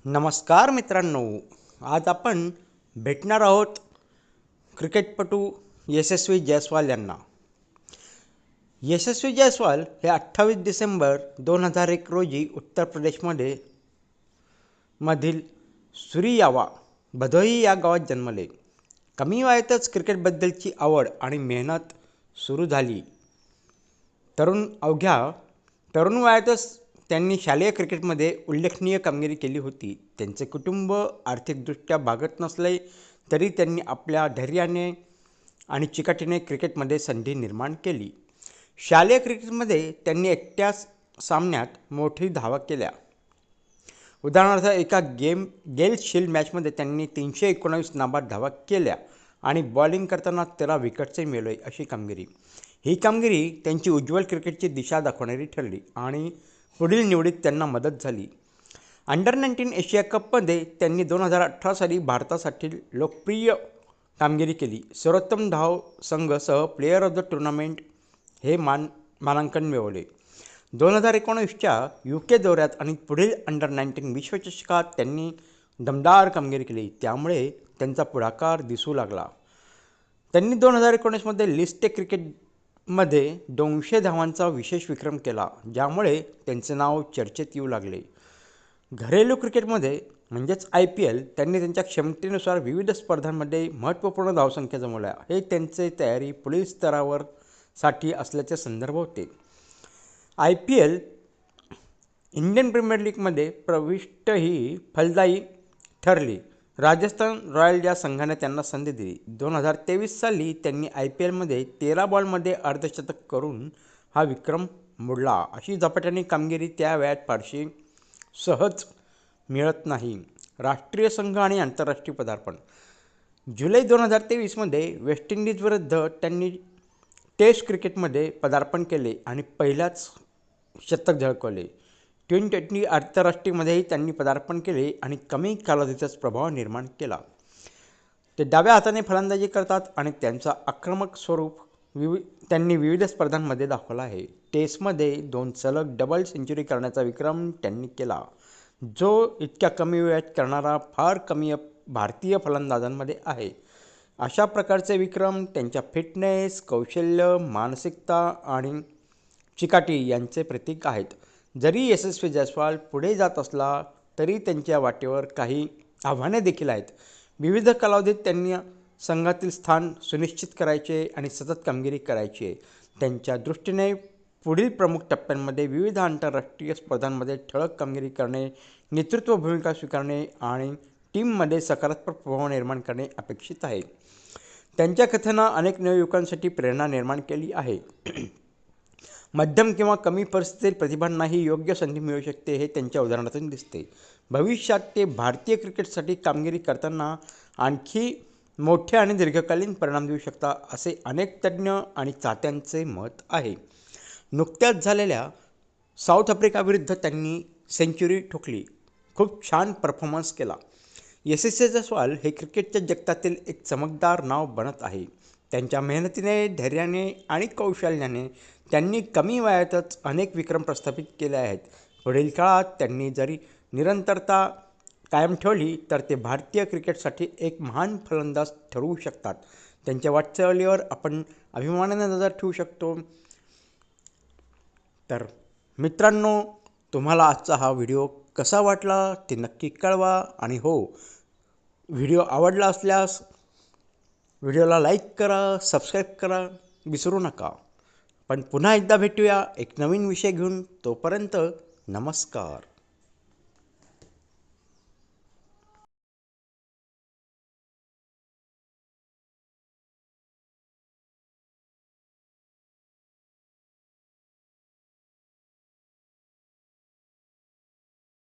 नमस्कार मित्रांनो, आज आपण भेटणार आहोत क्रिकेटपटू यशस्वी जायस्वाल यांना. यशस्वी जायस्वाल हे 28 डिसेंबर 2001 रोजी उत्तर प्रदेशमध्ये मधील सुरियावा भदोही या गावात जन्मले. कमी वयातच क्रिकेटबद्दलची आवड आणि मेहनत सुरू झाली. तरुण वयातच त्यांनी शालेय क्रिकेटमध्ये उल्लेखनीय कामगिरी केली होती. त्यांचे कुटुंब आर्थिकदृष्ट्या भागत नसले तरी त्यांनी आपल्या धैर्याने आणि चिकाटीने क्रिकेटमध्ये संधी निर्माण केली. शालेय क्रिकेटमध्ये त्यांनी एकट्याच सामन्यात मोठी धावा केल्या. उदाहरणार्थ, एका गेल शील्ड मॅचमध्ये त्यांनी 319 नाबाद धावा केल्या आणि बॉलिंग करताना 13 विकेट्सही मिळवले अशी कामगिरी. ही कामगिरी त्यांची उज्ज्वल क्रिकेटची दिशा दाखवणारी ठरली आणि पुढील निवडीत त्यांना मदत झाली. अंडर-19 एशिया कपमध्ये त्यांनी 2018 साली भारतासाठी लोकप्रिय कामगिरी केली. सर्वोत्तम धाव संघसह प्लेयर ऑफ द टूर्नामेंट हे मानांकन मिळवले. 2019च्या UK दौऱ्यात आणि पुढील अंडर-19 विश्वचषकात त्यांनी दमदार कामगिरी केली, त्यामुळे त्यांचा पुढाकार दिसू लागला. त्यांनी 2019मध्ये लिस्ट ए क्रिकेटमध्ये 200 धावांचा विशेष विक्रम केला, ज्यामुळे त्यांचे नाव चर्चेत येऊ लागले. घरेलू क्रिकेटमध्ये म्हणजेच IPL त्यांनी त्यांच्या क्षमतेनुसार विविध स्पर्धांमध्ये महत्त्वपूर्ण धावसंख्या जमवल्या. हे त्यांचे तयारी पुढील स्तरावर साठी असल्याचे संदर्भ होते. IPL इंडियन प्रीमियर लीगमध्ये प्रविष्ट ही फलदायी ठरली. राजस्थान रॉयल या संघाने त्यांना संधी दिली. 2023 साली त्यांनी IPLमध्ये 13 बॉलमध्ये अर्धशतक करून हा विक्रम मोडला. अशी झपाट्याने कामगिरी त्या वयात फारशी सहज मिळत नाही. राष्ट्रीय संघ आणि आंतरराष्ट्रीय पदार्पण. जुलै 2023मध्ये वेस्ट इंडिज विरुद्ध त्यांनी टेस्ट क्रिकेटमध्ये पदार्पण केले आणि पहिल्याच शतक झळकवले. T20 आंतरराष्ट्रीयमध्येही त्यांनी पदार्पण केले आणि कमी कालावधीतच प्रभाव निर्माण केला. ते डाव्या हाताने फलंदाजी करतात आणि त्यांचा आक्रमक स्वरूप त्यांनी विविध स्पर्धांमध्ये दाखवला आहे. टेस्टमध्ये 2 सलग डबल सेंचुरी करण्याचा विक्रम त्यांनी केला, जो इतक्या कमी वेळात करणारा फार कमी भारतीय फलंदाजांमध्ये आहे. अशा प्रकारचे विक्रम त्यांच्या फिटनेस, कौशल्य, मानसिकता आणि चिकाटी यांचे प्रतीक आहेत. जरी यशस्वी जायस्वाल पुढे जात असला तरी त्यांच्या वाटेवर काही आव्हाने देखील आहेत. विविध कालावधीत त्यांनी संघातील स्थान सुनिश्चित करायचे आणि सतत कामगिरी करायची. त्यांच्या दृष्टीने पुढील प्रमुख टप्प्यांमध्ये विविध आंतरराष्ट्रीय स्पर्धांमध्ये ठळक कामगिरी करणे, नेतृत्व भूमिका स्वीकारणे आणि टीममध्ये सकारात्मक प्रभाव निर्माण करणे अपेक्षित आहे. त्यांच्या कथेनं अनेक नवयुवकांसाठी प्रेरणा निर्माण केली आहे. मध्यम किंवा कमी परिस्थितीतील प्रतिभांनाही योग्य संधी मिळू शकते, हे त्यांच्या उदाहरणातून दिसते. भविष्यात ते भारतीय क्रिकेटसाठी कामगिरी करताना आणखी मोठे आणि दीर्घकालीन परिणाम देऊ शकतात, असे अनेक तज्ज्ञ आणि चाहत्यांचे मत आहे. नुकत्याच झालेल्या साऊथ आफ्रिकाविरुद्ध त्यांनी सेंचुरी ठोकली. खूप छान परफॉर्मन्स केला. यशस्वी जायस्वाल हे क्रिकेटच्या जगतातील एक चमकदार नाव बनत आहे. त्यांच्या मेहनतीने, धैर्याने आणि कौशल्याने त्यांनी कमी वयातच अनेक विक्रम प्रस्थापित केले आहेत. पुढील काळात त्यांनी जरी निरंतरता कायम ठेवली तर ते भारतीय क्रिकेटसाठी एक महान फलंदाज ठरवू शकतात. त्यांच्या वाटचालीवर आपण अभिमानाने नजर ठेवू शकतो. तर मित्रांनो, तुम्हाला आजचा हा व्हिडिओ कसा वाटला ते नक्की कळवा. आणि हो, व्हिडिओ आवडला असल्यास व्हिडिओला लाईक करा, सबस्क्राईब करा विसरू नका. पण पुन्हा एकदा भेटूया एक नवीन विषय घेऊन. तोपर्यंत नमस्कार.